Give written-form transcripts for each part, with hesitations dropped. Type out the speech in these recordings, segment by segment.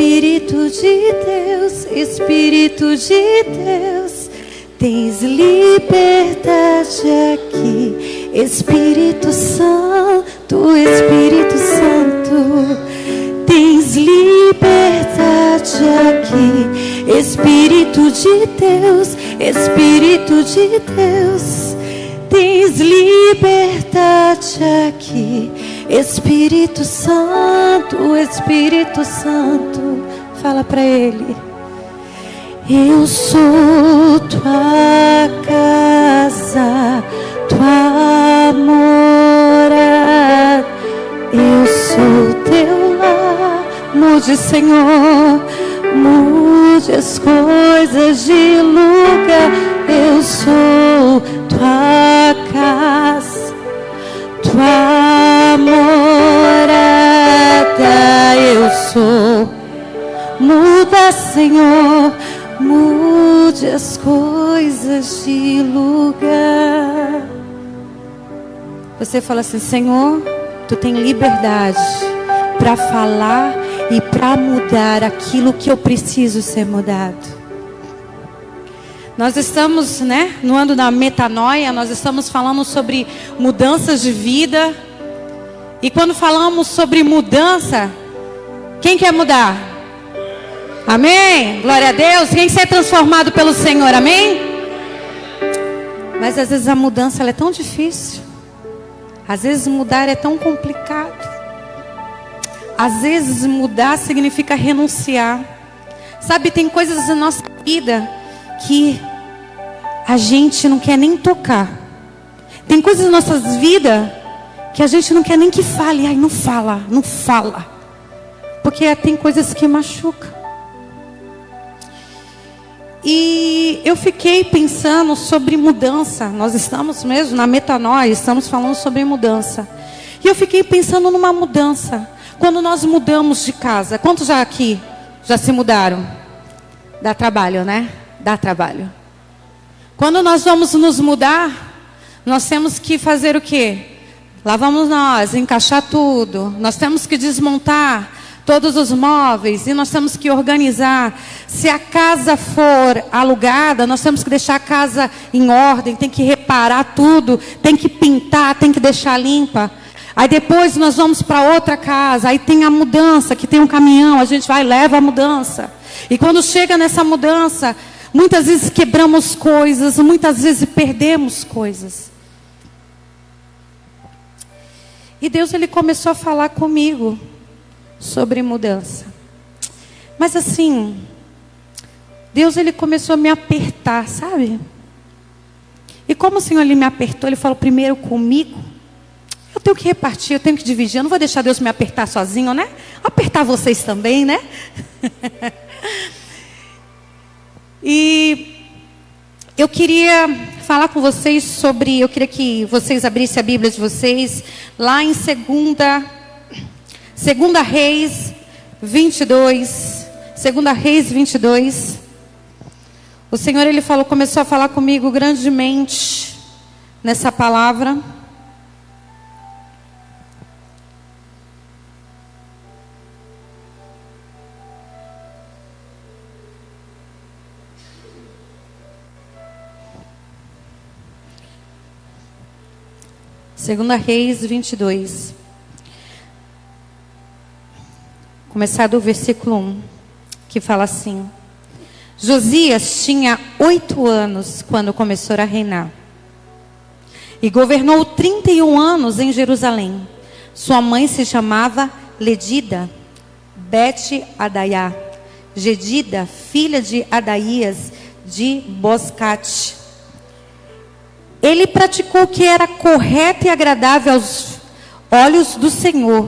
Espírito de Deus, tens liberdade aqui. Espírito Santo, tens liberdade aqui. Espírito de Deus, tens liberdade aqui. Espírito Santo, fala para Ele. Eu sou tua casa, tua morada. Eu sou teu lar. Mude, Senhor, mude as coisas de lugar. Eu sou tua casa, tua morada. Eu sou. Muda, Senhor, mude as coisas de lugar. Você fala assim: Senhor, tu tem liberdade para falar e para mudar aquilo que eu preciso ser mudado. Nós estamos, no ano da metanoia, nós estamos falando sobre mudanças de vida. E quando falamos sobre mudança, quem quer mudar? Amém? Glória a Deus. Quem quer ser transformado pelo Senhor? Amém? Mas às vezes a mudança ela é tão difícil. Às vezes mudar é tão complicado. Às vezes mudar significa renunciar. Sabe, tem coisas na nossa vida que a gente não quer nem tocar. Tem coisas na nossa vida que a gente não quer nem que fale. Ai, não fala. Porque tem coisas que machucam. E eu fiquei pensando sobre mudança. Nós estamos mesmo na metanoia, estamos falando sobre mudança. E eu fiquei pensando numa mudança. Quando nós mudamos de casa, quantos já aqui já se mudaram? Dá trabalho, né? Dá trabalho. Quando nós vamos nos mudar, nós temos que fazer o quê? Lá vamos nós, encaixar tudo. Nós temos que desmontar todos os móveis e nós temos que organizar. Se a casa for alugada, nós temos que deixar a casa em ordem, tem que reparar tudo, tem que pintar, tem que deixar limpa. Aí depois nós vamos para outra casa, aí tem a mudança, que tem um caminhão, a gente vai e leva a mudança. E quando chega nessa mudança, muitas vezes quebramos coisas, muitas vezes perdemos coisas. E Deus ele começou a falar comigo sobre mudança. Mas assim, Deus ele começou a me apertar, sabe? E como o Senhor ele me apertou, ele falou primeiro comigo. Eu tenho que repartir, eu tenho que dividir. Eu não vou deixar Deus me apertar sozinho, né? Apertar vocês também, né? E eu queria falar com vocês sobre, eu queria que vocês abrissem a Bíblia de vocês lá em Segunda Reis 22. Segunda Reis 22. O Senhor ele começou a falar comigo grandemente nessa palavra. Segunda Reis 22. Começar do versículo 1, que fala assim: Josias tinha 8 anos quando começou a reinar. E governou 31 anos em Jerusalém. Sua mãe se chamava Ledida, Bet-Adaiá, Gedida, filha de Adaías, de Boscate. Ele praticou o que era correto e agradável aos olhos do Senhor.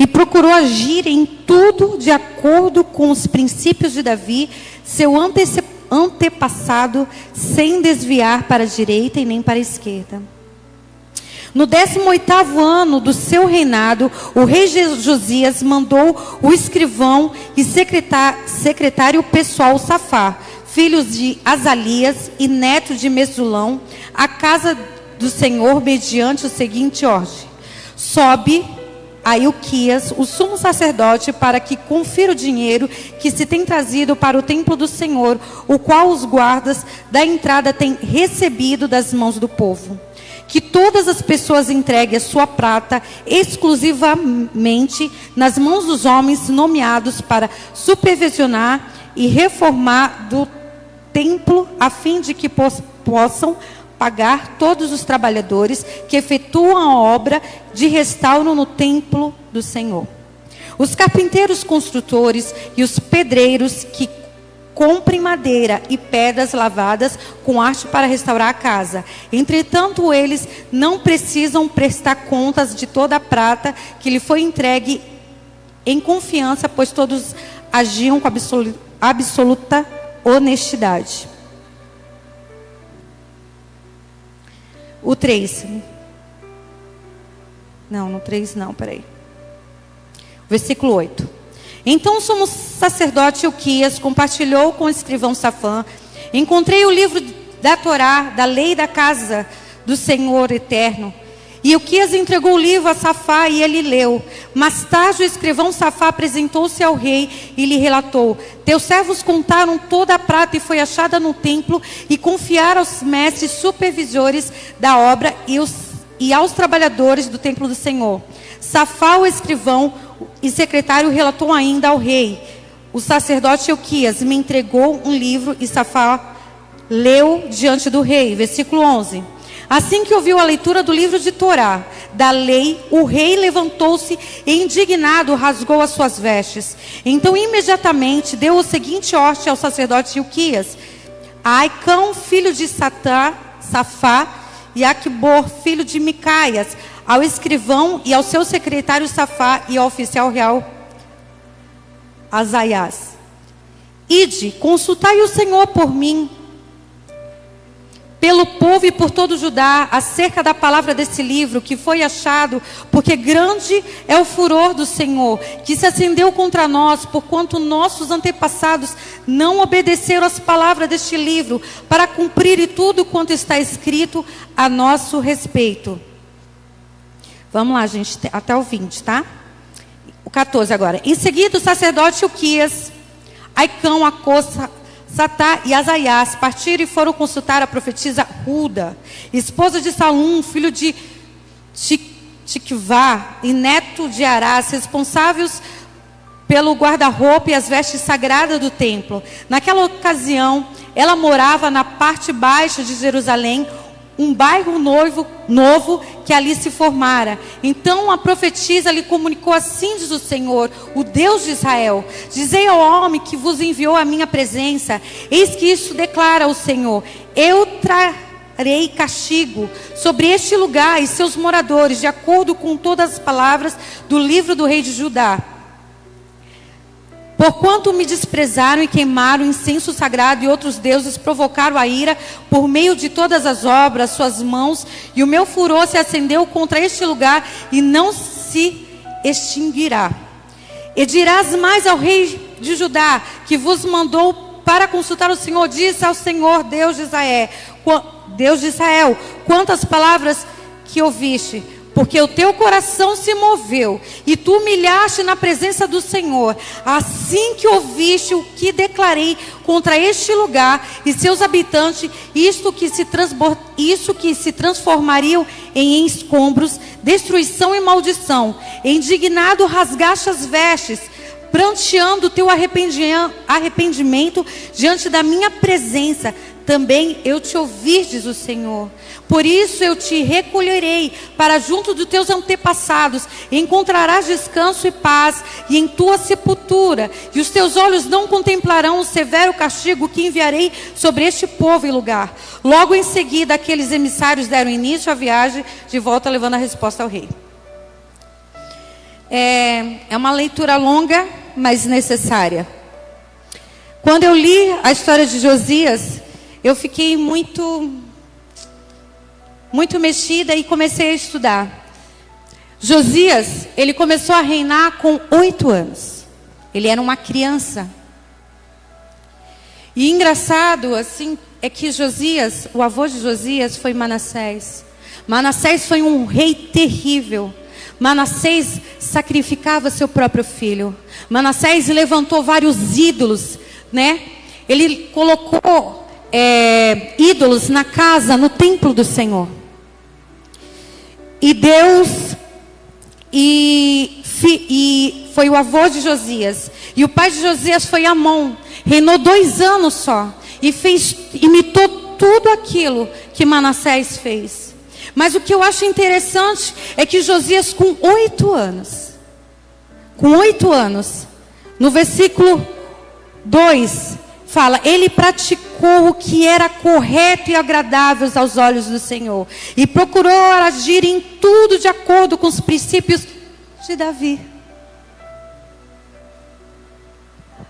E procurou agir em tudo de acordo com os princípios de Davi, seu antepassado, sem desviar para a direita e nem para a esquerda. No 18º ano do seu reinado, o rei Josias mandou o escrivão e secretário pessoal Safá, filhos de Azalias e neto de Mesulão, à casa do Senhor mediante o seguinte ordem: sobe a Ilquias, o sumo sacerdote, para que confira o dinheiro que se tem trazido para o templo do Senhor, o qual os guardas da entrada têm recebido das mãos do povo. Que todas as pessoas entreguem a sua prata exclusivamente nas mãos dos homens nomeados para supervisionar e reformar do templo, a fim de que possam pagar todos os trabalhadores que efetuam a obra de restauro no templo do Senhor. Os carpinteiros construtores e os pedreiros que comprem madeira e pedras lavadas com arte para restaurar a casa. Entretanto, eles não precisam prestar contas de toda a prata que lhe foi entregue em confiança, pois todos agiam com absoluta honestidade. O 3. Não, no 3 não, peraí. Versículo 8. Então o sumo sacerdote Ilquias compartilhou com o escrivão Safã. Encontrei o livro da Torá, da lei da casa do Senhor eterno. E Ilquias entregou o livro a Safá e ele leu. Mais tarde o escrivão Safá apresentou-se ao rei e lhe relatou: teus servos contaram toda a prata e foi achada no templo e confiaram aos mestres supervisores da obra e aos trabalhadores do templo do Senhor. Safá, o escrivão e secretário, relatou ainda ao rei: o sacerdote Ilquias me entregou um livro. E Safá leu diante do rei. Versículo 11. Assim que ouviu a leitura do livro de Torá, da lei, o rei levantou-se e, indignado, rasgou as suas vestes. Então imediatamente deu o seguinte ordem ao sacerdote Ilquias: a Aicão, filho de Safá, e Aquibor, filho de Micaias, ao escrivão e ao seu secretário Safá e ao oficial real Azaias: ide, consultai o Senhor por mim, pelo povo e por todo Judá, acerca da palavra desse livro que foi achado, porque grande é o furor do Senhor, que se acendeu contra nós, porquanto nossos antepassados não obedeceram às palavras deste livro, para cumprirem tudo quanto está escrito a nosso respeito. Vamos lá, gente, até o 20, tá? O 14 agora. Em seguida, o sacerdote Ilquias, Aicão, Acossa, Satá e Azaias partiram e foram consultar a profetisa Hulda, esposa de Salum, filho de Tikvá e neto de Arás, responsáveis pelo guarda-roupa e as vestes sagradas do templo. Naquela ocasião, ela morava na parte baixa de Jerusalém, um bairro novo que ali se formara. Então a profetisa lhe comunicou: assim diz o Senhor, o Deus de Israel: dizei ao homem que vos enviou à minha presença, eis que isso declara o Senhor: eu trarei castigo sobre este lugar e seus moradores, de acordo com todas as palavras do livro do rei de Judá. Porquanto me desprezaram e queimaram incenso sagrado e outros deuses, provocaram a ira por meio de todas as obras, suas mãos, e o meu furor se acendeu contra este lugar e não se extinguirá. E dirás mais ao rei de Judá, que vos mandou para consultar o Senhor: disse ao Senhor, Deus de Israel, quantas palavras que ouviste, porque o teu coração se moveu e tu humilhaste na presença do Senhor. Assim que ouviste o que declarei contra este lugar e seus habitantes, isso que se transformariam em escombros, destruição e maldição, indignado rasgaste as vestes, pranteando o teu arrependimento diante da minha presença. Também eu te ouvi, diz o Senhor. Por isso eu te recolherei para junto dos teus antepassados, e encontrarás descanso e paz, e em tua sepultura, e os teus olhos não contemplarão o severo castigo que enviarei sobre este povo e lugar. Logo em seguida, aqueles emissários deram início à viagem de volta, levando a resposta ao rei. É uma leitura longa, mas necessária. Quando eu li a história de Josias, eu fiquei muito mexida e comecei a estudar. Josias, ele começou a reinar com 8 anos. Ele era uma criança. E engraçado, assim, é que Josias, o avô de Josias foi Manassés. Manassés foi um rei terrível. Manassés sacrificava seu próprio filho. Manassés levantou vários ídolos, né? Ele colocou ídolos na casa, no templo do Senhor. E Deus, foi o avô de Josias. E o pai de Josias foi Amon. Reinou 2 anos só. E imitou tudo aquilo que Manassés fez. Mas o que eu acho interessante é que Josias, com 8 anos, no versículo 2, fala: ele praticou o que era correto e agradável aos olhos do Senhor, e procurou agir em tudo de acordo com os princípios de Davi.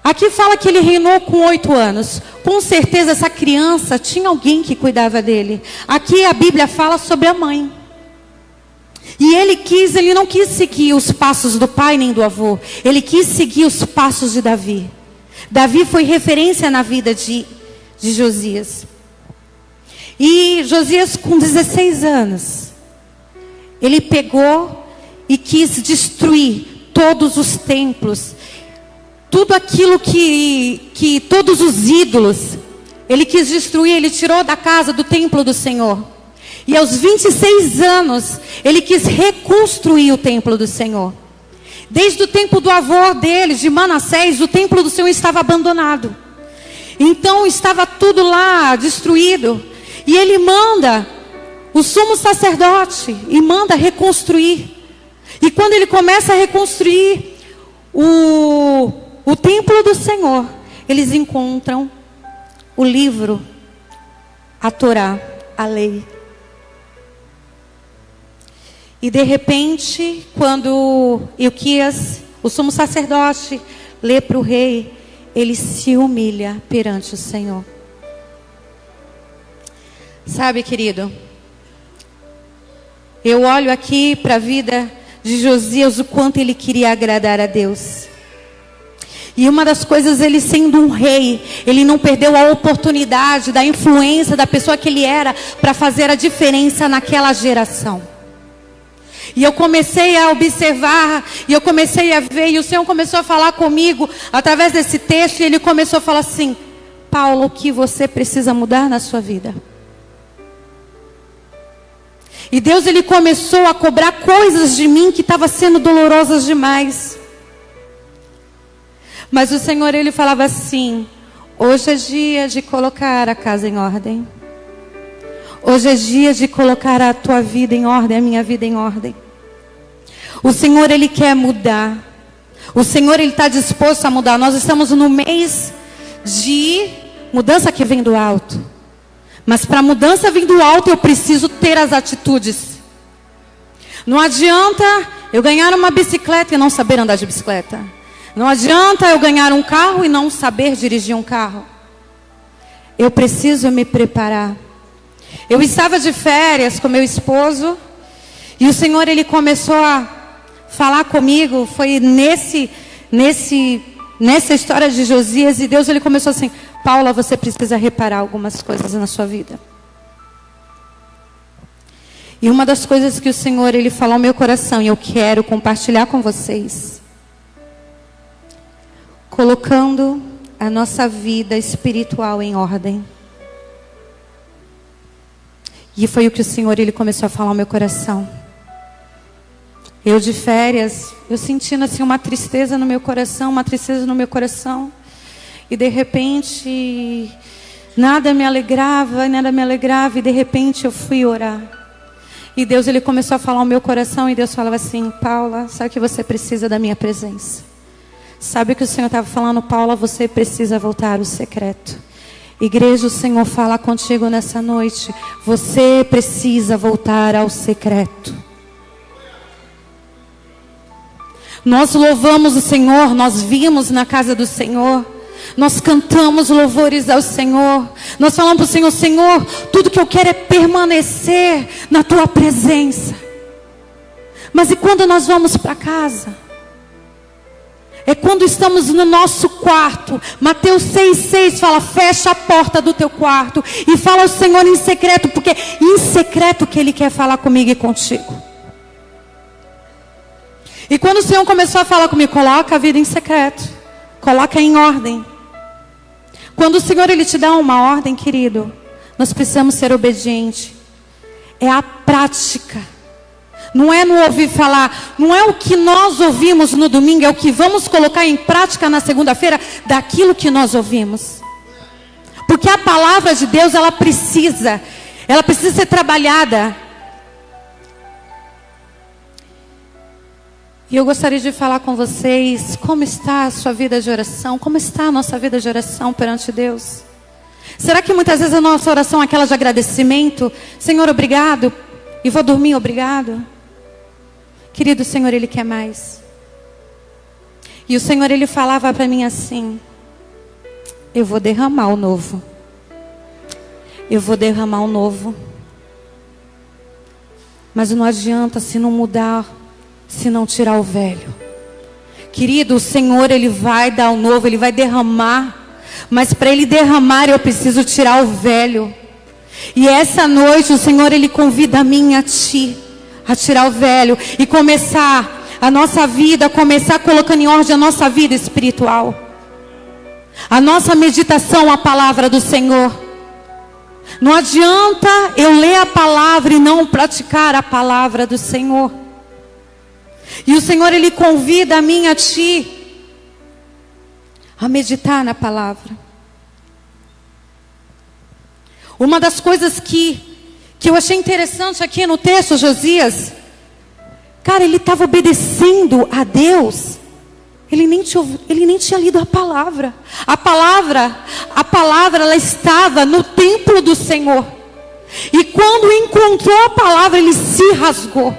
Aqui fala que ele reinou com 8 anos. Com certeza essa criança tinha alguém que cuidava dele. Aqui a Bíblia fala sobre a mãe. E ele não quis seguir os passos do pai nem do avô. Ele quis seguir os passos de Davi. Davi foi referência na vida de Josias. E Josias, com 16 anos, ele pegou e quis destruir todos os templos. Tudo aquilo que todos os ídolos, ele quis destruir, ele tirou da casa do templo do Senhor. E aos 26 anos, ele quis reconstruir o templo do Senhor. Desde o tempo do avô dele, de Manassés, o templo do Senhor estava abandonado. Então estava tudo lá destruído. E ele manda o sumo sacerdote e manda reconstruir. E quando ele começa a reconstruir o templo do Senhor, eles encontram o livro, a Torá, a lei. E de repente, quando Ilquias, o sumo sacerdote, lê para o rei, ele se humilha perante o Senhor. Sabe, querido, eu olho aqui para a vida de Josias, o quanto ele queria agradar a Deus. E uma das coisas, ele sendo um rei, ele não perdeu a oportunidade da influência da pessoa que ele era para fazer a diferença naquela geração. E eu comecei a observar, e eu comecei a ver, e o Senhor começou a falar comigo através desse texto, e Ele começou a falar assim: Paulo, o que você precisa mudar na sua vida? E Deus, Ele começou a cobrar coisas de mim que estavam sendo dolorosas demais. Mas o Senhor, Ele falava assim: hoje é dia de colocar a casa em ordem. Hoje é dia de colocar a tua vida em ordem, a minha vida em ordem. O Senhor, Ele quer mudar. O Senhor, Ele está disposto a mudar. Nós estamos no mês de mudança que vem do alto. Mas para a mudança vir do alto, eu preciso ter as atitudes. Não adianta eu ganhar uma bicicleta e não saber andar de bicicleta. Não adianta eu ganhar um carro e não saber dirigir um carro. Eu preciso me preparar. Eu estava de férias com meu esposo e o Senhor, Ele começou a falar comigo. Foi nessa história de Josias, e Deus, Ele começou assim: Paula, você precisa reparar algumas coisas na sua vida. E uma das coisas que o Senhor, Ele falou ao meu coração, e eu quero compartilhar com vocês: colocando a nossa vida espiritual em ordem. E foi o que o Senhor, Ele começou a falar ao meu coração. Eu de férias, eu sentindo assim uma tristeza no meu coração, E de repente, nada me alegrava, e de repente eu fui orar. E Deus, Ele começou a falar ao meu coração, e Deus falava assim: Paula, sabe que você precisa da minha presença? Sabe o que o Senhor estava falando? Paula, você precisa voltar ao secreto. Igreja, o Senhor fala contigo nessa noite. Você precisa voltar ao secreto. Nós louvamos o Senhor, nós vimos na casa do Senhor, nós cantamos louvores ao Senhor, nós falamos para o Senhor: Senhor, tudo que eu quero é permanecer na tua presença. Mas e quando nós vamos para casa? É quando estamos no nosso quarto. Mateus 6,6 fala: fecha a porta do teu quarto e fala ao Senhor em secreto, porque em secreto que Ele quer falar comigo e contigo. E quando o Senhor começou a falar comigo, coloca a vida em secreto, coloca em ordem. Quando o Senhor Ele te dá uma ordem, querido, nós precisamos ser obedientes. É a prática. Não é no ouvir falar, não é o que nós ouvimos no domingo, é o que vamos colocar em prática na segunda-feira daquilo que nós ouvimos. Porque a palavra de Deus, ela precisa ser trabalhada. E eu gostaria de falar com vocês, como está a sua vida de oração, como está a nossa vida de oração perante Deus. Será que muitas vezes a nossa oração é aquela de agradecimento? Senhor, obrigado, e vou dormir, obrigado. Querido, o Senhor, Ele quer mais. E o Senhor, Ele falava para mim assim: eu vou derramar o novo. Eu vou derramar o novo. Mas não adianta se não mudar, se não tirar o velho. Querido, o Senhor, Ele vai dar o novo, Ele vai derramar. Mas para Ele derramar, eu preciso tirar o velho. E essa noite o Senhor, Ele convida a mim e a ti a tirar o velho e começar a nossa vida, começar colocando em ordem a nossa vida espiritual. A nossa meditação, a palavra do Senhor. Não adianta eu ler a palavra e não praticar a palavra do Senhor. E o Senhor, Ele convida a mim e a ti a meditar na palavra. Uma das coisas que eu achei interessante aqui no texto, Josias, cara, ele estava obedecendo a Deus. Ele nem tinha lido a palavra. A palavra, ela estava no templo do Senhor. E quando encontrou a palavra, ele se rasgou.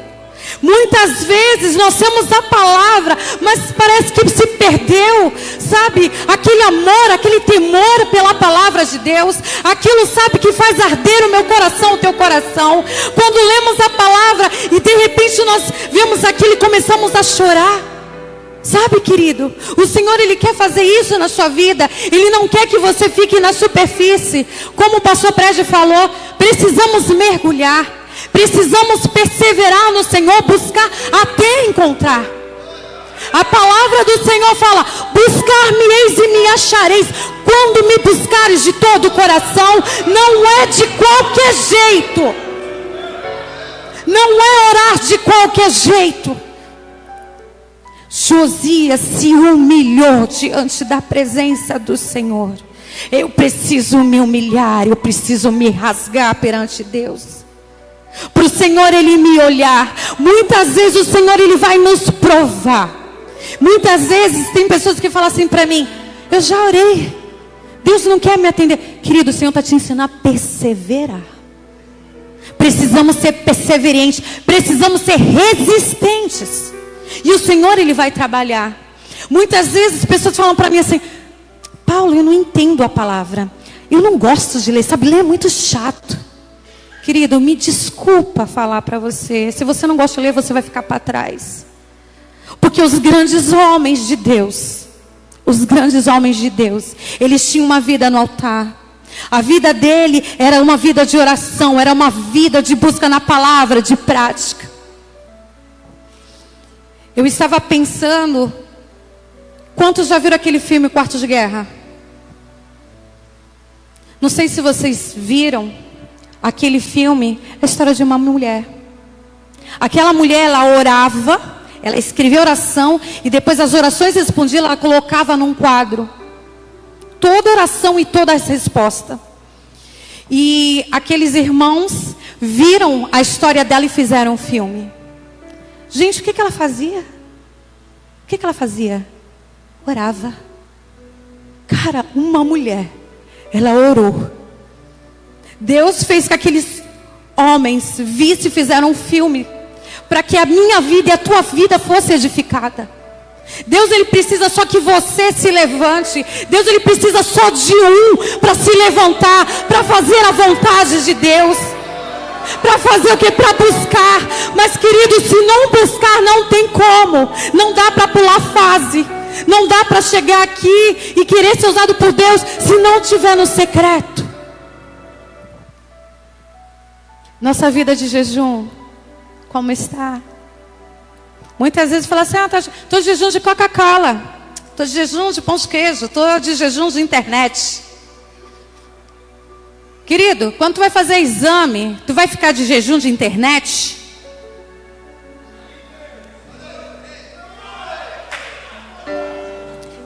Muitas vezes nós temos a palavra, mas parece que se perdeu, sabe? Aquele amor, aquele temor pela palavra de Deus, aquilo, sabe, que faz arder o meu coração, o teu coração. Quando lemos a palavra e de repente nós vemos aquilo e começamos a chorar. Sabe, querido, o Senhor, Ele quer fazer isso na sua vida. Ele não quer que você fique na superfície. Como o pastor Prégio falou, precisamos mergulhar. Precisamos perseverar no Senhor, buscar até encontrar. A palavra do Senhor fala: buscar-me-eis e me achareis, quando me buscares de todo o coração. Não é de qualquer jeito. Não é orar de qualquer jeito. Josias se humilhou diante da presença do Senhor. Eu preciso me humilhar, eu preciso me rasgar perante Deus. Para o Senhor, Ele me olhar. Muitas vezes o Senhor, Ele vai nos provar. Muitas vezes tem pessoas que falam assim para mim: eu já orei, Deus não quer me atender. Querido, o Senhor está te ensinando a perseverar. Precisamos ser perseverantes, precisamos ser resistentes. E o Senhor, Ele vai trabalhar. Muitas vezes pessoas falam para mim assim: Paulo, eu não entendo a palavra, eu não gosto de ler, sabe, ler é muito chato. Querido, me desculpa falar para você, se você não gosta de ler, você vai ficar para trás. Porque os grandes homens de Deus, eles tinham uma vida no altar. A vida dele era uma vida de oração, era uma vida de busca na palavra, de prática. Eu estava pensando, quantos já viram aquele filme Quarto de Guerra? Não sei se vocês viram aquele filme, a história de uma mulher. Aquela mulher, ela orava, ela escrevia oração e depois as orações respondidas, ela colocava num quadro toda oração e toda essa resposta. E aqueles irmãos viram a história dela e fizeram um filme. Gente, o que ela fazia? O que ela fazia? Orava. Cara, uma mulher, ela orou. Deus fez que aqueles homens vissem e fizeram um filme para que a minha vida e a tua vida fosse edificada. Deus, Ele precisa só que você se levante. Deus, Ele precisa só de um para se levantar, para fazer a vontade de Deus. Para fazer o que? Para buscar. Mas, querido, se não buscar, não tem como. Não dá para pular fase. Não dá para chegar aqui e querer ser usado por Deus se não estiver no secreto. Nossa vida de jejum, como está? Muitas vezes fala assim, estou de jejum de Coca-Cola, estou de jejum de pão de queijo, estou de jejum de internet. Querido, quando tu vai fazer exame, tu vai ficar de jejum de internet?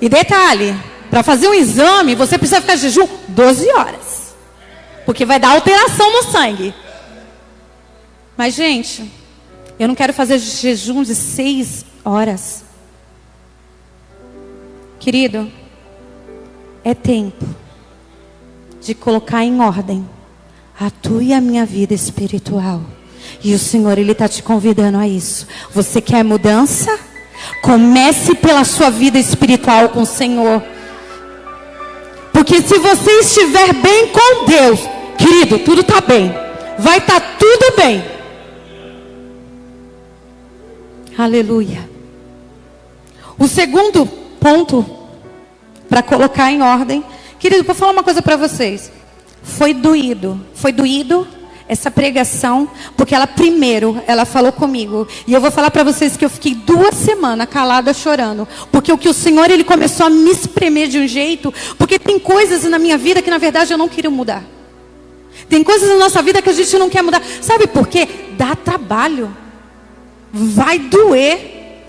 E detalhe, para fazer um exame, você precisa ficar de jejum 12 horas. Porque vai dar alteração no sangue. Mas, gente, eu não quero fazer jejum de 6 horas. Querido, é tempo de colocar em ordem a tua e a minha vida espiritual. E o Senhor, Ele está te convidando a isso. Você quer mudança? Comece pela sua vida espiritual com o Senhor. Porque se você estiver bem com Deus, querido, tudo está bem. Vai estar tudo bem. Aleluia. O segundo ponto para colocar em ordem, querido, vou falar uma coisa para vocês. Foi doído essa pregação, porque ela falou comigo. E eu vou falar para vocês que eu fiquei 2 semanas calada chorando. Porque o que o Senhor, Ele começou a me espremer de um jeito. Porque tem coisas na minha vida que na verdade eu não queria mudar. Tem coisas na nossa vida que a gente não quer mudar. Sabe por quê? Dá trabalho. Vai doer.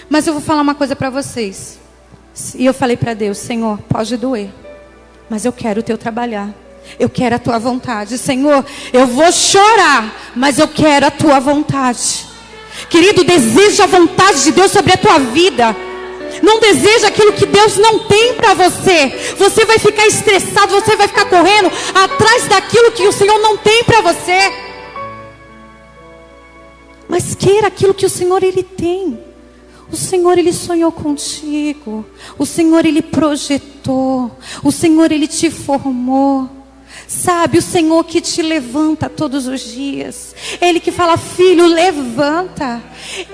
Mas eu vou falar uma coisa para vocês. E eu falei para Deus, Senhor, pode doer, mas eu quero o teu trabalhar. Eu quero a tua vontade. Senhor, eu vou chorar, mas eu quero a tua vontade. Querido, deseja a vontade de Deus sobre a tua vida. Não deseja aquilo que Deus não tem para você. Você vai ficar estressado, você vai ficar correndo atrás daquilo que o Senhor não tem para você. Mas queira aquilo que o Senhor, Ele tem. O Senhor, Ele sonhou contigo. O Senhor, Ele projetou. O Senhor, Ele te formou. Sabe, o Senhor que te levanta todos os dias. Ele que fala, filho, levanta.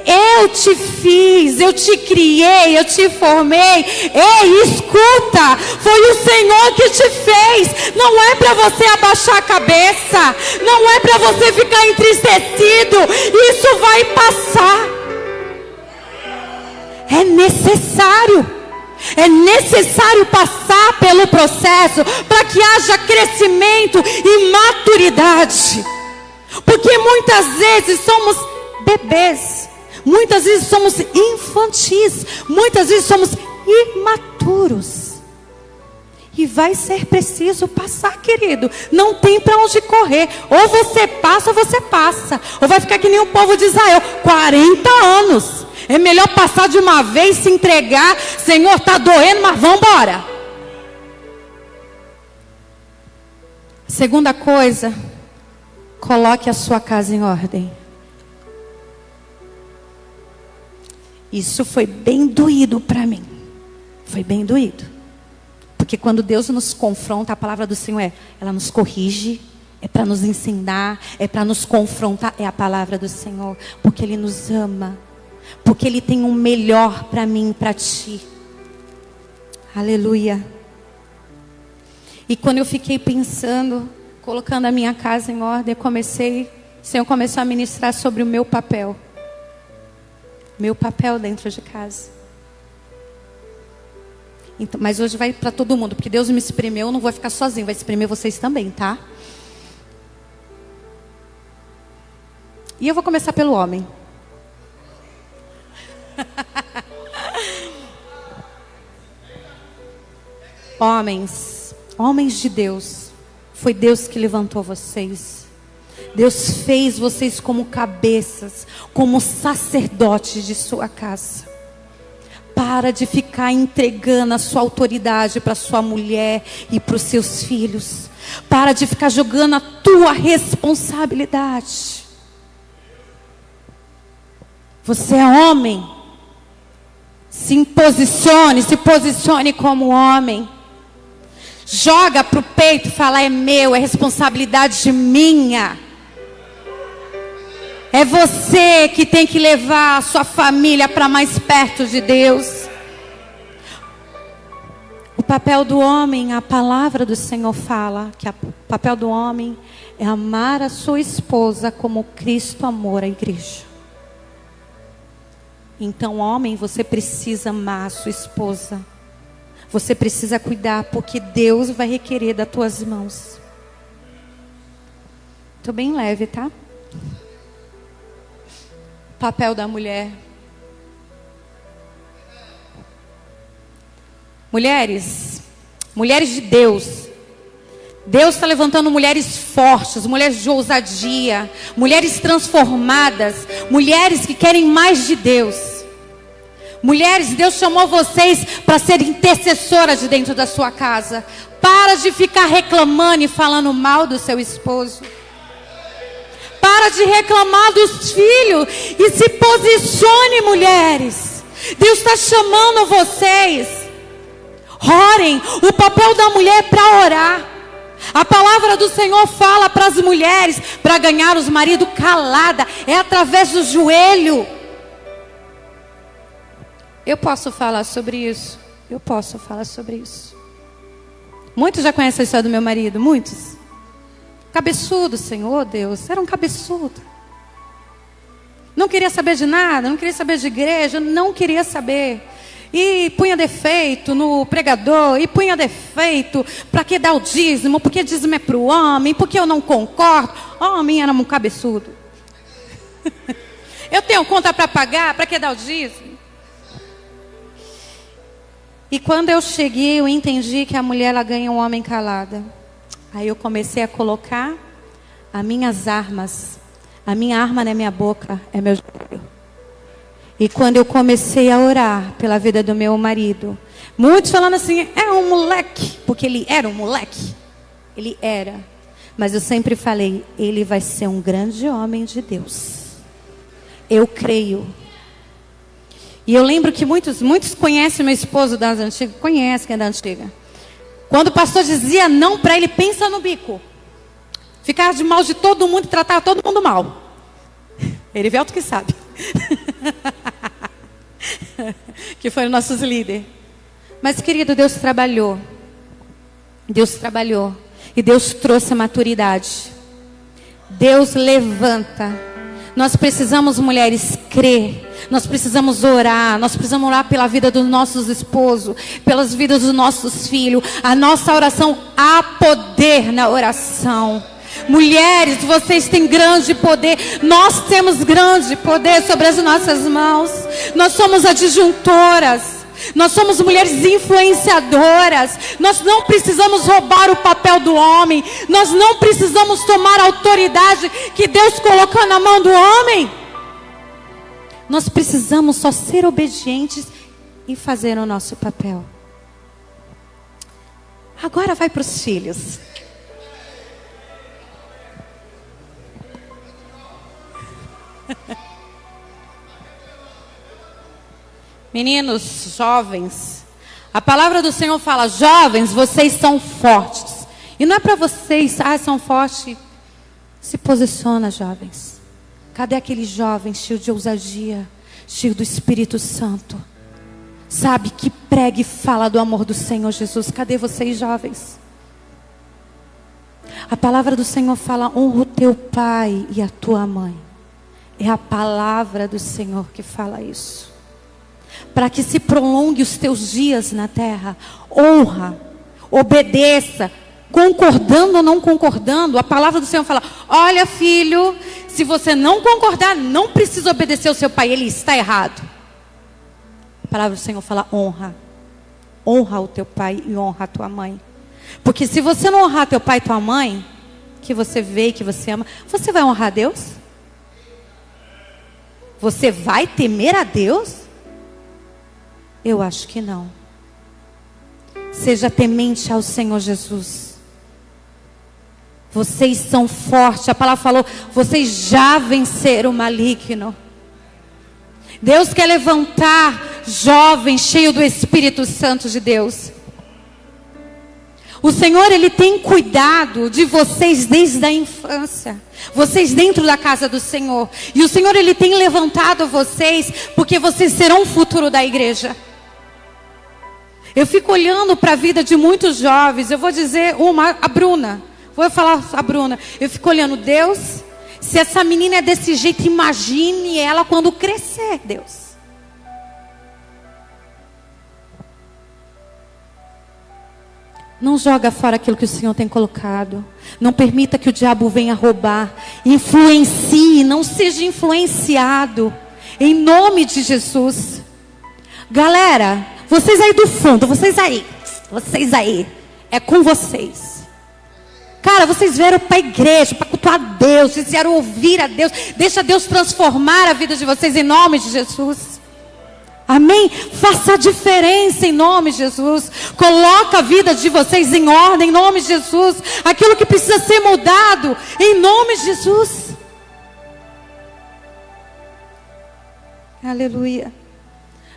Eu te fiz, eu te criei, eu te formei. Ei, escuta, foi o Senhor que te fez. Não é para você abaixar a cabeça. Não é para você ficar entristecido. Isso vai passar. É necessário. É necessário passar pelo processo para que haja crescimento e maturidade. Porque muitas vezes somos bebês, muitas vezes somos infantis, muitas vezes somos imaturos. E vai ser preciso passar, querido. Não tem para onde correr. Ou você passa, ou vai ficar que nem o povo de Israel, 40 anos. É melhor passar de uma vez, se entregar. Senhor, está doendo, mas vamos embora. Segunda coisa, coloque a sua casa em ordem. Isso foi bem doído para mim. Foi bem doído. Porque quando Deus nos confronta, a palavra do Senhor ela nos corrige. É para nos ensinar, é para nos confrontar. É a palavra do Senhor. Porque Ele nos ama. Porque Ele tem um melhor para mim e para ti. Aleluia. E quando eu fiquei pensando, colocando a minha casa em ordem, o Senhor começou a ministrar sobre o meu papel. Meu papel dentro de casa. Então, mas hoje vai para todo mundo, porque Deus me espremeu, eu não vou ficar sozinho, vai espremer vocês também, tá? E eu vou começar pelo homem. Homens de Deus, foi Deus que levantou vocês. Deus fez vocês como cabeças, como sacerdotes de sua casa. Para de ficar entregando a sua autoridade para sua mulher e para os seus filhos. Para de ficar jogando a tua responsabilidade. Você é homem. Se posicione como homem. Joga para o peito e fala, é meu, é responsabilidade minha. É você que tem que levar a sua família para mais perto de Deus. O papel do homem, a palavra do Senhor fala que o papel do homem é amar a sua esposa como Cristo amou a igreja. Então, homem, você precisa amar a sua esposa. Você precisa cuidar, porque Deus vai requerer das tuas mãos. Estou bem leve, tá? Papel da mulher. Mulheres de Deus. Deus está levantando mulheres fortes, mulheres de ousadia, mulheres transformadas, mulheres que querem mais de Deus. Mulheres, Deus chamou vocês para serem intercessoras de dentro da sua casa. Para de ficar reclamando e falando mal do seu esposo. Para de reclamar dos filhos e se posicione, mulheres. Deus está chamando vocês. Orem. O papel da mulher é para orar. A palavra do Senhor fala para as mulheres, para ganhar os maridos calada, é através do joelho. Eu posso falar sobre isso? Eu posso falar sobre isso. Muitos já conhecem a história do meu marido, muitos. Cabeçudo, Senhor Deus, era um cabeçudo. Não queria saber de nada, não queria saber de igreja, não queria saber. E punha defeito no pregador, e punha defeito, para que dar o dízimo, porque dízimo é para o homem, porque eu não concordo. Homem era um cabeçudo. Eu tenho conta para pagar, para que dar o dízimo? E quando eu cheguei, eu entendi que a mulher ela ganha um homem calada. Aí eu comecei a colocar as minhas armas. A minha arma não é minha boca, é meu joelho. E quando eu comecei a orar pela vida do meu marido, muitos falando assim, é um moleque, porque ele era um moleque. Ele era. Mas eu sempre falei, ele vai ser um grande homem de Deus. Eu creio. E eu lembro que muitos conhecem meu esposo das antigas, conhece quem é da antiga. Quando o pastor dizia não para ele, pensa no bico. Ficava de mal de todo mundo e tratava todo mundo mal. Erivelto que sabe. Que foram nossos líderes. Mas querido, Deus trabalhou. Deus trabalhou. E Deus trouxe a maturidade. Deus levanta. Nós precisamos, mulheres, crer. Nós precisamos orar. Nós precisamos orar pela vida dos nossos esposos, pelas vidas dos nossos filhos. A nossa oração, há poder na oração. Mulheres, vocês têm grande poder. Nós temos grande poder sobre as nossas mãos. Nós somos adjuntoras. Nós somos mulheres influenciadoras. Nós não precisamos roubar o papel do homem. Nós não precisamos tomar a autoridade que Deus colocou na mão do homem. Nós precisamos só ser obedientes e fazer o nosso papel. Agora vai para os filhos. Meninos, jovens, a palavra do Senhor fala, jovens, vocês são fortes. E não é para vocês, são fortes. Se posiciona, jovens. Cadê aquele jovem cheio de ousadia, cheio do Espírito Santo? Sabe, que prega e fala do amor do Senhor Jesus. Cadê vocês, jovens? A palavra do Senhor fala, honra o teu pai e a tua mãe. É a palavra do Senhor que fala isso. Para que se prolongue os teus dias na terra. Honra, obedeça, concordando ou não concordando. A palavra do Senhor fala, olha filho, se você não concordar, não precisa obedecer ao seu pai, ele está errado. A palavra do Senhor fala, honra. Honra o teu pai e honra a tua mãe. Porque se você não honrar teu pai e tua mãe, que você vê e que você ama, você vai honrar Deus? Você vai temer a Deus? Eu acho que não. Seja temente ao Senhor Jesus. Vocês são fortes. A palavra falou, vocês já venceram o maligno. Deus quer levantar jovens cheios do Espírito Santo de Deus. O Senhor, Ele tem cuidado de vocês desde a infância. Vocês dentro da casa do Senhor. E o Senhor, Ele tem levantado vocês, porque vocês serão o futuro da igreja. Eu fico olhando para a vida de muitos jovens. Eu vou dizer a Bruna. Vou falar a Bruna. Eu fico olhando, Deus, se essa menina é desse jeito, imagine ela quando crescer, Deus. Não joga fora aquilo que o Senhor tem colocado. Não permita que o diabo venha roubar. Influencie, não seja influenciado. Em nome de Jesus. Galera, vocês aí do fundo, vocês aí, é com vocês. Cara, vocês vieram para a igreja, para cultuar a Deus, vocês vieram ouvir a Deus. Deixa Deus transformar a vida de vocês em nome de Jesus. Amém? Faça a diferença em nome de Jesus. Coloca a vida de vocês em ordem em nome de Jesus. Aquilo que precisa ser mudado em nome de Jesus. Aleluia.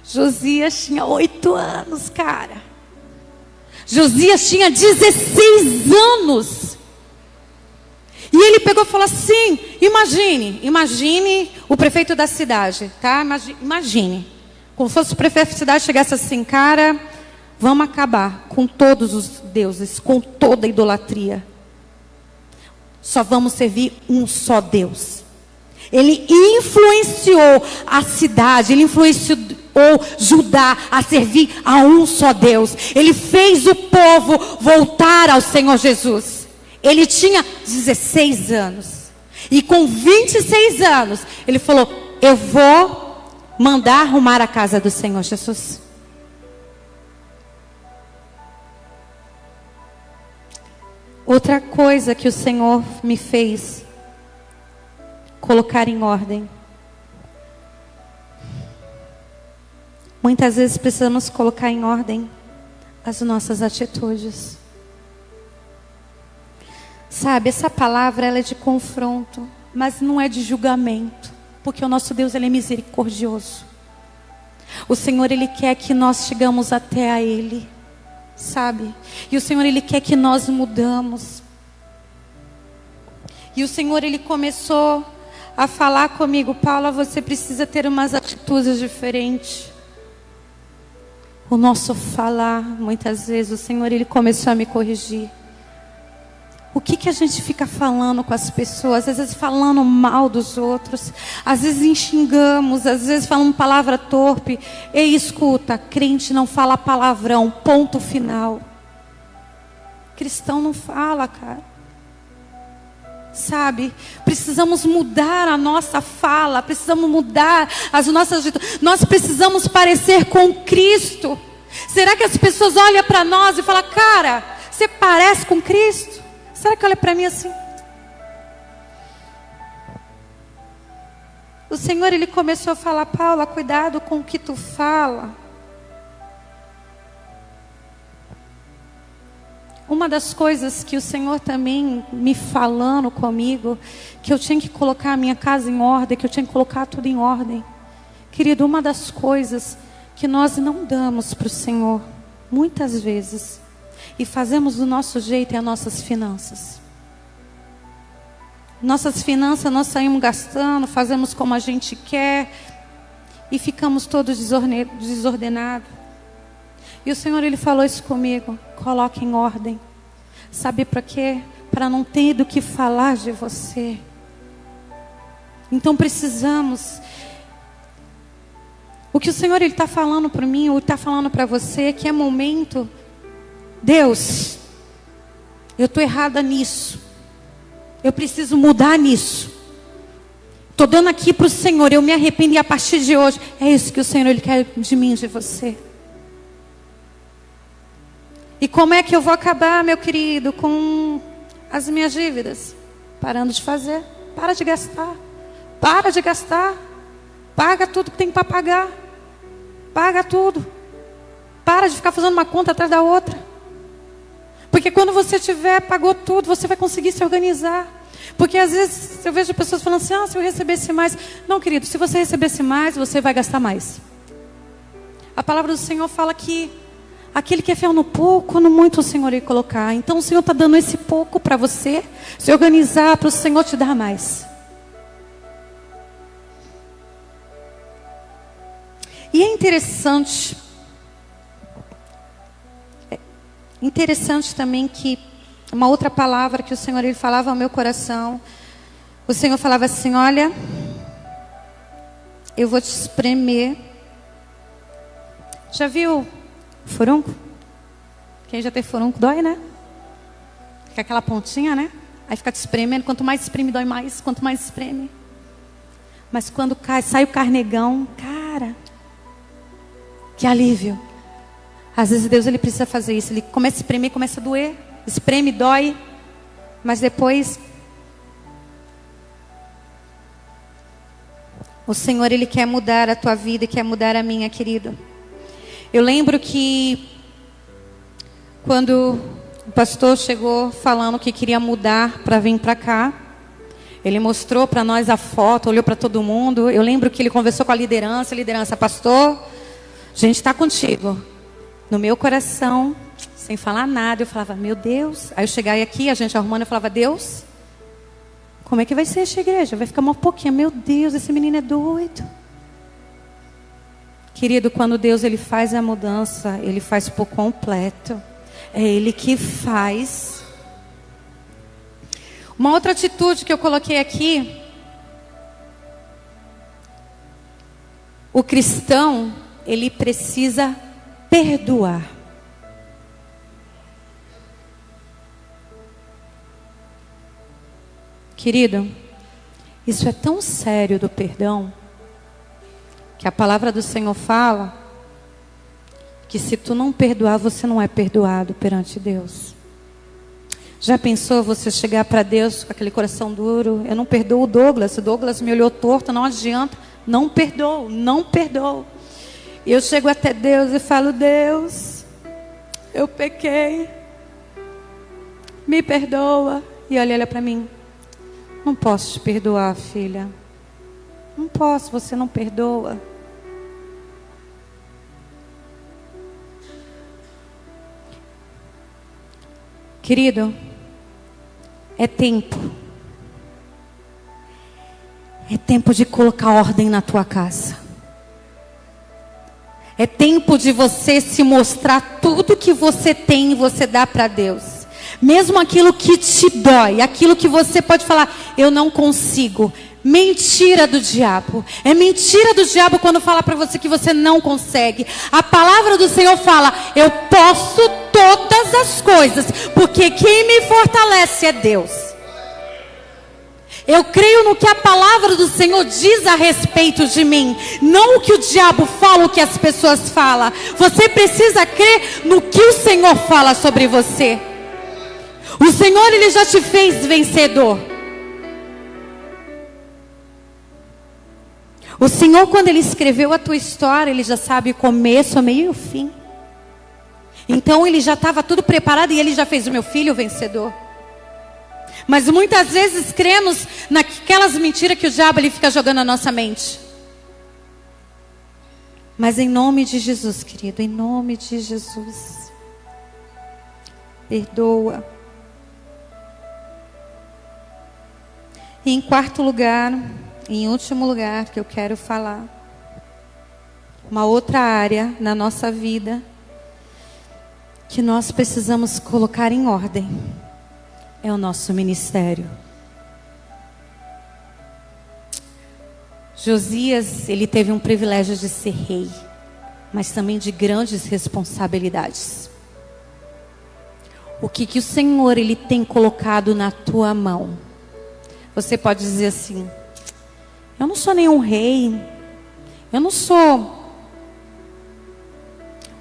Josias tinha 8 anos, cara. Josias tinha 16 anos. E ele pegou e falou assim: imagine o prefeito da cidade, tá? Imagine. Como fosse o prefeito da cidade, chegasse assim: cara, vamos acabar com todos os deuses, com toda a idolatria. Só vamos servir um só Deus. Ele influenciou a cidade, ele influenciou Judá a servir a um só Deus. Ele fez o povo voltar ao Senhor Jesus. Ele tinha 16 anos. E com 26 anos, ele falou: eu vou mandar arrumar a casa do Senhor Jesus. Outra coisa que o Senhor me fez colocar em ordem. Muitas vezes precisamos colocar em ordem as nossas atitudes. Sabe, essa palavra ela é de confronto, mas não é de julgamento, porque o nosso Deus ele é misericordioso. O Senhor ele quer que nós chegamos até a Ele, sabe? E o Senhor ele quer que nós mudamos. E o Senhor ele começou a falar comigo: Paula, você precisa ter umas atitudes diferentes. O nosso falar, muitas vezes, o Senhor ele começou a me corrigir. O que a gente fica falando com as pessoas? Às vezes falando mal dos outros. Às vezes xingamos, às vezes falando palavra torpe. Ei, escuta, crente não fala palavrão, ponto final. Cristão não fala, cara. Sabe? Precisamos mudar a nossa fala, precisamos mudar as nossas atitudes. Nós precisamos parecer com Cristo. Será que as pessoas olham para nós e falam: cara, você parece com Cristo? Será que olha para mim assim? O Senhor ele começou a falar: Paula, cuidado com o que tu fala. Uma das coisas que o Senhor também me falando comigo, que eu tinha que colocar a minha casa em ordem, que eu tinha que colocar tudo em ordem. Querido, uma das coisas que nós não damos para o Senhor, muitas vezes, e fazemos do nosso jeito, é as nossas finanças. Nossas finanças nós saímos gastando, fazemos como a gente quer, e ficamos todos desordenados. E o Senhor ele falou isso comigo: coloque em ordem. Sabe para quê? Para não ter do que falar de você. Então precisamos. O que o Senhor ele está falando para mim, ou está falando para você, que é momento. Deus, eu estou errada nisso. Eu preciso mudar nisso. Estou dando aqui para o Senhor, eu me arrependo, e a partir de hoje, é isso que o Senhor ele quer de mim, de você. E como é que eu vou acabar, meu querido, com as minhas dívidas? Parando de fazer. Para de gastar. Para de gastar. Paga tudo que tem para pagar. Paga tudo. Para de ficar fazendo uma conta atrás da outra. Porque quando você pagou tudo, você vai conseguir se organizar. Porque às vezes eu vejo pessoas falando assim: se eu recebesse mais. Não, querido, se você recebesse mais, você vai gastar mais. A palavra do Senhor fala que aquele que é fiel no pouco, no muito o Senhor irá colocar. Então o Senhor está dando esse pouco para você se organizar, para o Senhor te dar mais. E é interessante também que uma outra palavra que o Senhor ele falava ao meu coração. O Senhor falava assim: olha, eu vou te espremer. Já viu furunco? Quem já teve furúnculo dói, né? Fica aquela pontinha, né? Aí fica te espremendo. Quanto mais espreme, dói mais. Quanto mais espreme. Mas quando sai o carnegão, cara, que alívio. Às vezes Deus ele precisa fazer isso. Ele começa a espremer, começa a doer. Espreme, dói. Mas depois, o Senhor ele quer mudar a tua vida e quer mudar a minha, querido. Eu lembro que quando o pastor chegou falando que queria mudar para vir para cá, ele mostrou para nós a foto, olhou para todo mundo. Eu lembro que ele conversou com a liderança, pastor, a gente está contigo. No meu coração, sem falar nada, eu falava, meu Deus. Aí eu chegava aqui, a gente arrumando, eu falava, Deus, como é que vai ser essa igreja? Vai ficar um pouquinho, meu Deus, esse menino é doido. Querido, quando Deus ele faz a mudança, ele faz por completo. É Ele que faz. Uma outra atitude que eu coloquei aqui. O cristão, ele precisa perdoar. Querido, isso é tão sério do perdão, que a palavra do Senhor fala que se tu não perdoar, você não é perdoado perante Deus. Já pensou você chegar para Deus com aquele coração duro? Eu não perdoo o Douglas me olhou torto, não adianta, não perdoo. E eu chego até Deus e falo, Deus, eu pequei, me perdoa. E olha para mim, não posso te perdoar, filha. Não posso, você não perdoa. Querido, é tempo. É tempo de colocar ordem na tua casa. É tempo de você se mostrar tudo que você tem e você dá para Deus. Mesmo aquilo que te dói, aquilo que você pode falar, eu não consigo. Mentira do diabo. É mentira do diabo quando fala para você que você não consegue. A palavra do Senhor fala, eu posso todas as coisas, porque quem me fortalece é Deus. Eu creio no que a palavra do Senhor diz a respeito de mim, não o que o diabo fala, o que as pessoas falam. Você precisa crer no que o Senhor fala sobre você. O Senhor, Ele já te fez vencedor. O Senhor, quando Ele escreveu a tua história, Ele já sabe o começo, o meio e o fim. Então Ele já estava tudo preparado e Ele já fez o meu filho vencedor. Mas muitas vezes cremos naquelas mentiras que o diabo ele fica jogando na nossa mente. Mas em nome de Jesus, querido, em nome de Jesus, perdoa. E em quarto lugar, em último lugar que eu quero falar, uma outra área na nossa vida que nós precisamos colocar em ordem é o nosso ministério. Josias, ele teve um privilégio de ser rei, mas também de grandes responsabilidades. O que o Senhor ele tem colocado na tua mão? Você pode dizer assim, eu não sou nenhum rei, eu não sou.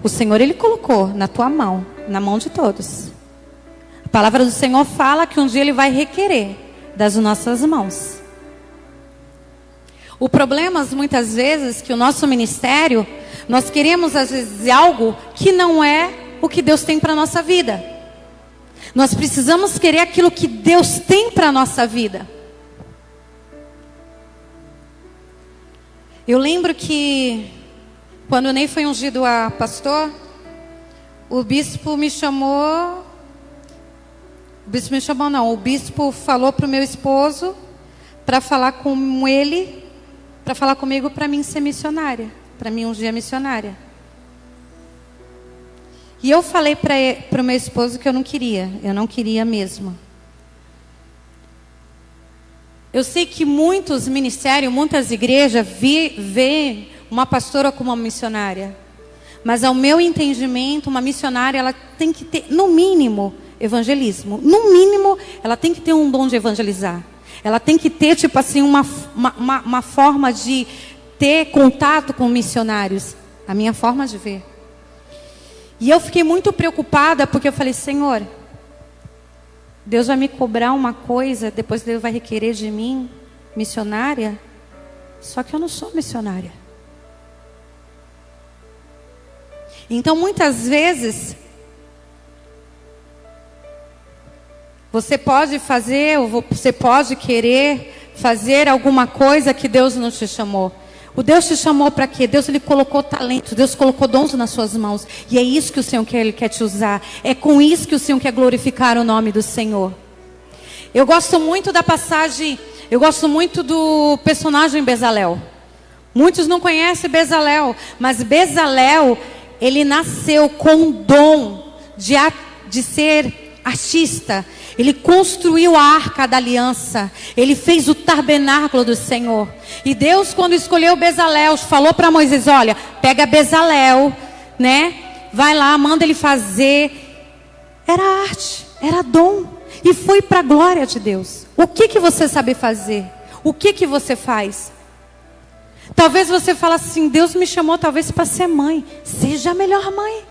O Senhor ele colocou na tua mão, na mão de todos. A palavra do Senhor fala que um dia Ele vai requerer das nossas mãos. O problema, muitas vezes, que o nosso ministério, nós queremos às vezes algo que não é o que Deus tem para a nossa vida. Nós precisamos querer aquilo que Deus tem para a nossa vida. Eu lembro que quando o Ney foi ungido a pastor, o bispo me chamou. O bispo falou para o meu esposo para falar com ele, para falar comigo para mim ser missionária, para mim ungir missionária. E eu falei para o meu esposo que eu não queria mesmo. Eu sei que muitos ministérios, muitas igrejas veem uma pastora como uma missionária. Mas ao meu entendimento, uma missionária, ela tem que ter, no mínimo, evangelismo. No mínimo, ela tem que ter um dom de evangelizar. Ela tem que ter, tipo assim, uma forma de ter contato com missionários. A minha forma de ver. E eu fiquei muito preocupada, porque eu falei, Senhor, Deus vai me cobrar uma coisa, depois Deus vai requerer de mim, missionária? Só que eu não sou missionária. Então, muitas vezes, você pode fazer, ou você pode querer fazer alguma coisa que Deus não te chamou. O Deus te chamou para quê? Deus, Ele colocou talento, Deus colocou dons nas suas mãos. E é isso que o Senhor quer, Ele quer te usar. É com isso que o Senhor quer glorificar o nome do Senhor. Eu gosto muito da passagem, eu gosto muito do personagem Bezalel. Muitos não conhecem Bezalel, mas Bezalel, ele nasceu com o dom de ser artista. Ele construiu a arca da aliança. Ele fez o tabernáculo do Senhor. E Deus, quando escolheu Bezalel, falou para Moisés, olha, pega Bezalel, né? Vai lá, manda ele fazer. Era arte, era dom. E foi para a glória de Deus. O que você sabe fazer? O que você faz? Talvez você fale assim, Deus me chamou talvez para ser mãe. Seja a melhor mãe.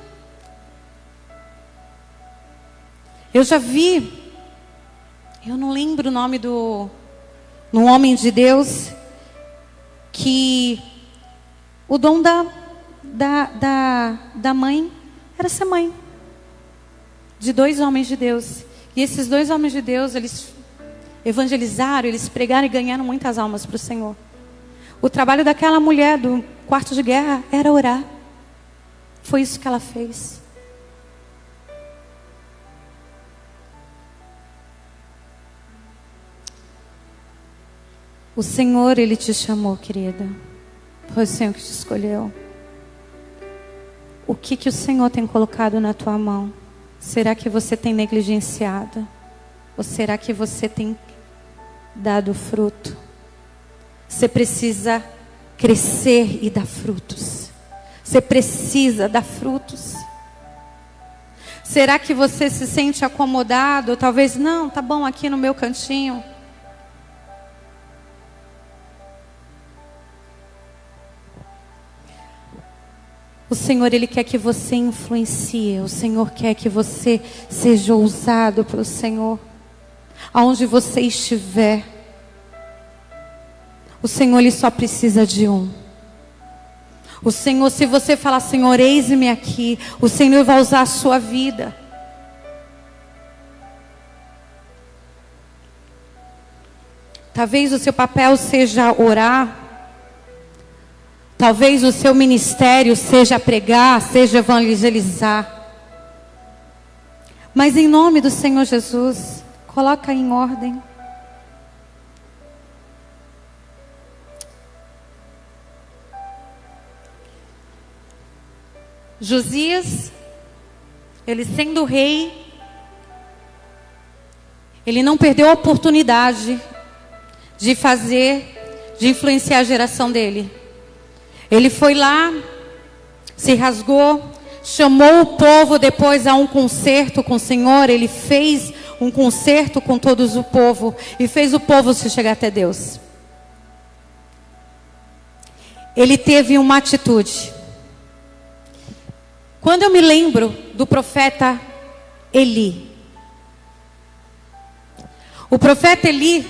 Eu já vi, eu não lembro o nome do um homem de Deus, que o dom da mãe era ser mãe. De 2 homens de Deus. E esses 2 homens de Deus, eles evangelizaram, eles pregaram e ganharam muitas almas para o Senhor. O trabalho daquela mulher do quarto de guerra era orar. Foi isso que ela fez. O Senhor, Ele te chamou, querida. Foi o Senhor que te escolheu. O que o Senhor tem colocado na tua mão? Será que você tem negligenciado? Ou será que você tem dado fruto? Você precisa crescer e dar frutos. Você precisa dar frutos. Será que você se sente acomodado? Talvez não, tá bom aqui no meu cantinho. O Senhor, Ele quer que você influencie. O Senhor quer que você seja ousado pelo Senhor. Aonde você estiver. O Senhor, Ele só precisa de um. O Senhor, se você falar, Senhor, eis-me aqui, o Senhor vai usar a sua vida. Talvez o seu papel seja orar. Talvez o seu ministério seja pregar, seja evangelizar. Mas em nome do Senhor Jesus, coloca em ordem. Josias, ele sendo rei, ele não perdeu a oportunidade de influenciar a geração dele. Ele foi lá, se rasgou, chamou o povo depois a um concerto com o Senhor. Ele fez um concerto com todos o povo e fez o povo se chegar até Deus. Ele teve uma atitude. Quando eu me lembro do profeta Eli. O profeta Eli,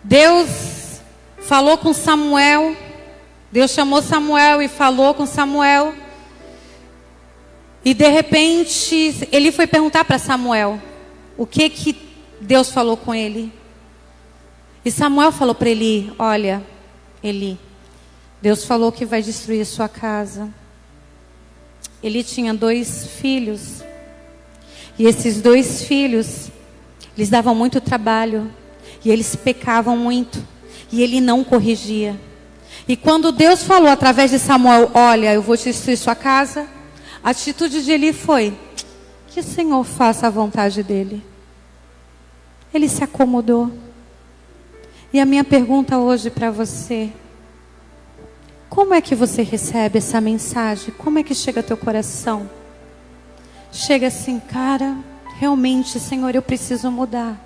Deus falou com Samuel. Deus chamou Samuel e falou com Samuel. E de repente, ele foi perguntar para Samuel o que Deus falou com ele. E Samuel falou para Eli, olha, Eli, Deus falou que vai destruir a sua casa. Ele tinha 2 filhos. E esses 2 filhos, eles davam muito trabalho. E eles pecavam muito. E ele não corrigia. E quando Deus falou através de Samuel, olha, eu vou te destruir sua casa, a atitude de Eli foi, que o Senhor faça a vontade dele. Ele se acomodou. E a minha pergunta hoje para você, Como é que você recebe essa mensagem? Como é que chega ao teu coração? Chega assim, cara, realmente, Senhor, eu preciso mudar.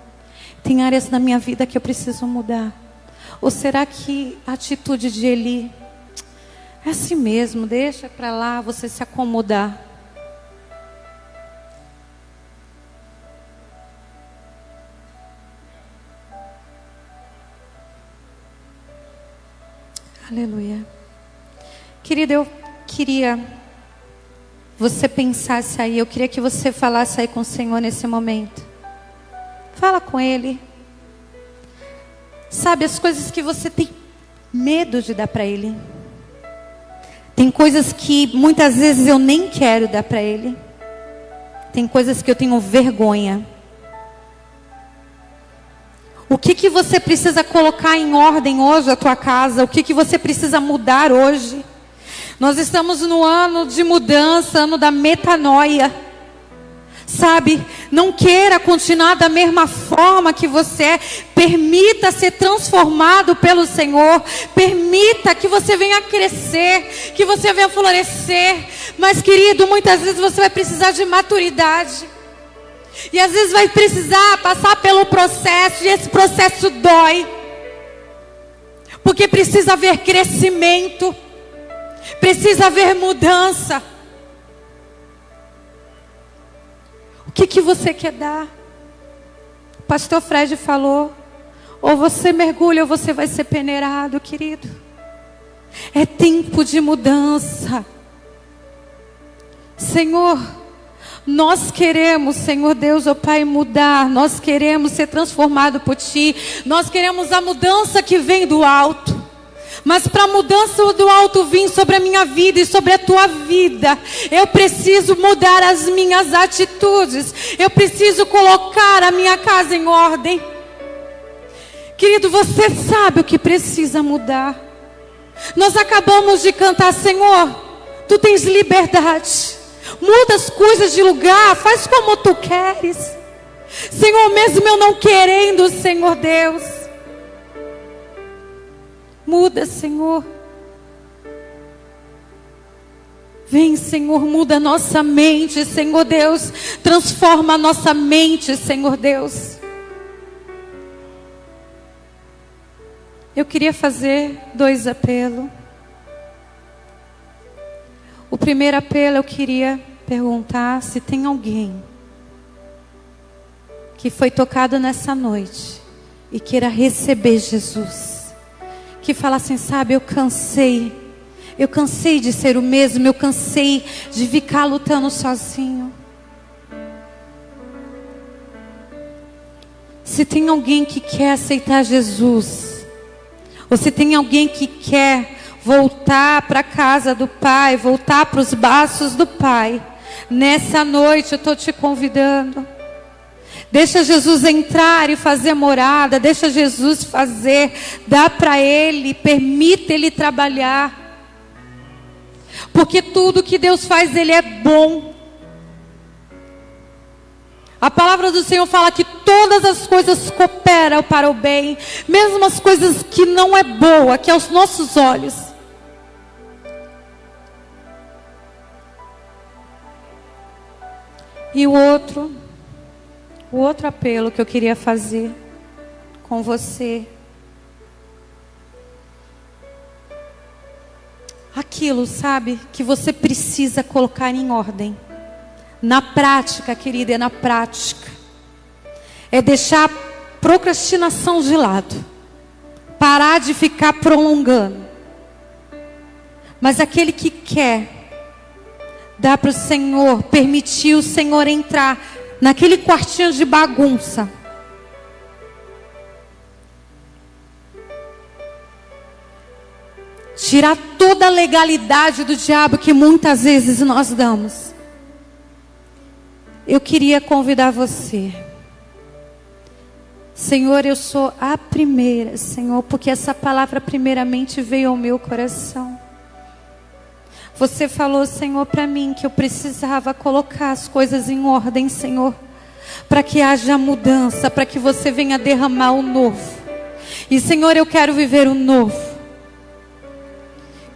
Tem áreas na minha vida que eu preciso mudar. Ou será que a atitude de Eli é assim mesmo, deixa para lá você se acomodar? Aleluia. Querida, eu queria você pensasse aí, eu queria que você falasse aí com o Senhor nesse momento. Fala com Ele. Sabe, as coisas que você tem medo de dar para Ele. Tem coisas que muitas vezes eu nem quero dar para Ele. Tem coisas que eu tenho vergonha. O que você precisa colocar em ordem hoje a tua casa? O que você precisa mudar hoje? Nós estamos no ano de mudança, ano da metanoia. Sabe, não queira continuar da mesma forma que você é. Permita ser transformado pelo Senhor. Permita que você venha crescer, que você venha florescer. Mas, querido, muitas vezes você vai precisar de maturidade. E às vezes vai precisar passar pelo processo, e esse processo dói. Porque precisa haver crescimento. Precisa haver mudança. O que você quer dar? O pastor Fred falou, ou você mergulha ou você vai ser peneirado, querido. É tempo de mudança. Senhor, nós queremos, Senhor Deus, ó Pai, mudar. Nós queremos ser transformados por Ti. Nós queremos a mudança que vem do alto. Mas para a mudança do alto vir sobre a minha vida e sobre a tua vida, eu preciso mudar as minhas atitudes. Eu preciso colocar a minha casa em ordem. Querido, você sabe o que precisa mudar. Nós acabamos de cantar, Senhor, Tu tens liberdade. Muda as coisas de lugar, faz como Tu queres. Senhor, mesmo eu não querendo, Senhor Deus. Muda, Senhor. Vem, Senhor, muda a nossa mente, Senhor Deus. Transforma a nossa mente, Senhor Deus. Eu queria fazer 2 apelos. O primeiro apelo eu queria perguntar se tem alguém que foi tocado nessa noite e queira receber Jesus. Que fala assim, sabe, eu cansei de ser o mesmo, eu cansei de ficar lutando sozinho. Se tem alguém que quer aceitar Jesus, ou se tem alguém que quer voltar para a casa do Pai, voltar para os braços do Pai, nessa noite eu estou te convidando. Deixa Jesus entrar e fazer morada. Deixa Jesus fazer. Dá para Ele. Permita Ele trabalhar. Porque tudo que Deus faz, Ele é bom. A palavra do Senhor fala que todas as coisas cooperam para o bem. Mesmo as coisas que não é boa, que aos nossos olhos. E o outro apelo que eu queria fazer com você. Aquilo, sabe, que você precisa colocar em ordem. Na prática, querida, é na prática. É deixar a procrastinação de lado. Parar de ficar prolongando. Mas aquele que quer dar para o Senhor, permitir o Senhor entrar naquele quartinho de bagunça. Tirar toda a legalidade do diabo que muitas vezes nós damos. Eu queria convidar você. Senhor, eu sou a primeira, Senhor, porque essa palavra primeiramente veio ao meu coração. Você falou, Senhor, para mim que eu precisava colocar as coisas em ordem, Senhor, para que haja mudança, para que você venha derramar o novo. E, Senhor, eu quero viver o novo.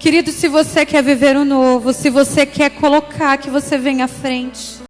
Querido, se você quer viver o novo, se você quer colocar, que você venha à frente.